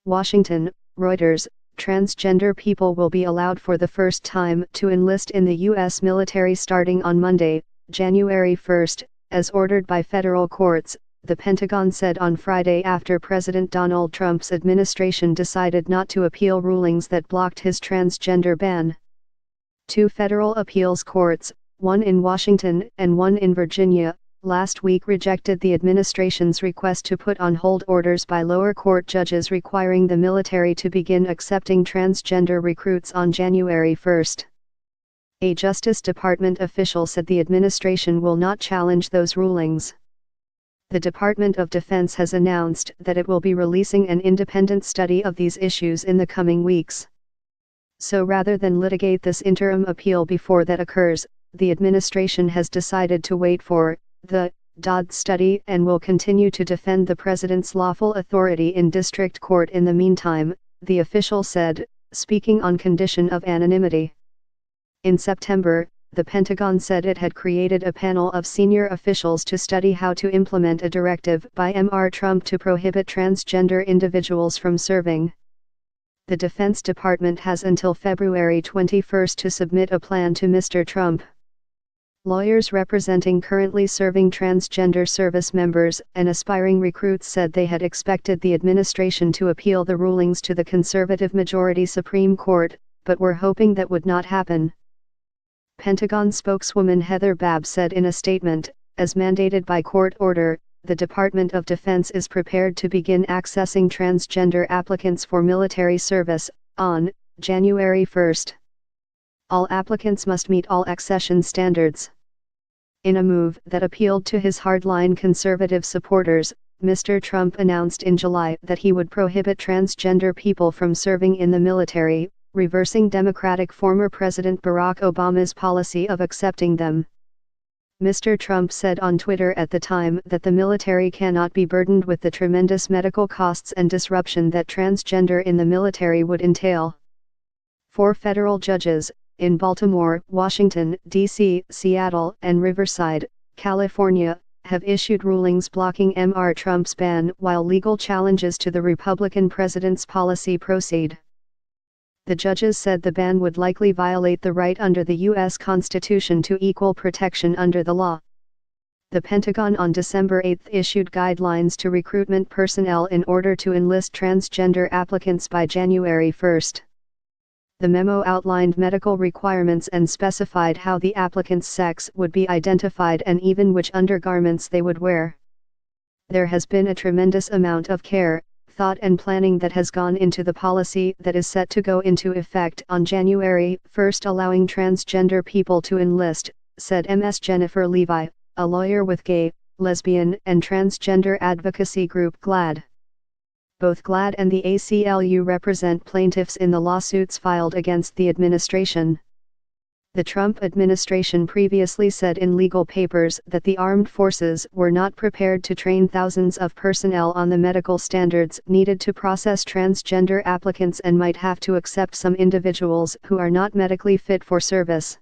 Washington, Reuters. Transgender people will be allowed for the first time to enlist in the U.S. military starting on Monday, January 1, as ordered by federal courts, the Pentagon said on Friday after President Donald Trump's administration decided not to appeal rulings that blocked his transgender ban. Two federal appeals courts, one in Washington and one in Virginia, last week rejected the administration's request to put on hold orders by lower court judges requiring the military to begin accepting transgender recruits on January 1. A Justice Department official said the administration will not challenge those rulings. The Department of Defense has announced that it will be releasing an independent study of these issues in the coming weeks. So rather than litigate this interim appeal before that occurs, the administration has decided to wait for the Dodd study and will continue to defend the president's lawful authority in district court in the meantime, the official said, speaking on condition of anonymity. In September, the Pentagon said it had created a panel of senior officials to study how to implement a directive by Mr. Trump to prohibit transgender individuals from serving. The Defense Department has until February 21 to submit a plan to Mr. Trump. Lawyers representing currently serving transgender service members and aspiring recruits said they had expected the administration to appeal the rulings to the conservative-majority Supreme Court, but were hoping that would not happen. Pentagon spokeswoman Heather Babb said in a statement, as mandated by court order, the Department of Defense is prepared to begin accessing transgender applicants for military service on January 1. All applicants must meet all accession standards. In a move that appealed to his hardline conservative supporters, Mr. Trump announced in July that he would prohibit transgender people from serving in the military, reversing Democratic former President Barack Obama's policy of accepting them. Mr. Trump said on Twitter at the time that the military cannot be burdened with the tremendous medical costs and disruption that transgender in the military would entail. 4 federal judges, in Baltimore, Washington, D.C., Seattle, and Riverside, California, have issued rulings blocking Mr. Trump's ban while legal challenges to the Republican president's policy proceed. The judges said the ban would likely violate the right under the U.S. Constitution to equal protection under the law. The Pentagon on December 8 issued guidelines to recruitment personnel in order to enlist transgender applicants by January 1. The memo outlined medical requirements and specified how the applicant's sex would be identified and even which undergarments they would wear. There has been a tremendous amount of care, thought and planning that has gone into the policy that is set to go into effect on January 1, allowing transgender people to enlist, said Ms. Jennifer Levi, a lawyer with gay, lesbian, and transgender advocacy group GLAAD. Both GLAAD and the ACLU represent plaintiffs in the lawsuits filed against the administration. The Trump administration previously said in legal papers that the armed forces were not prepared to train thousands of personnel on the medical standards needed to process transgender applicants and might have to accept some individuals who are not medically fit for service.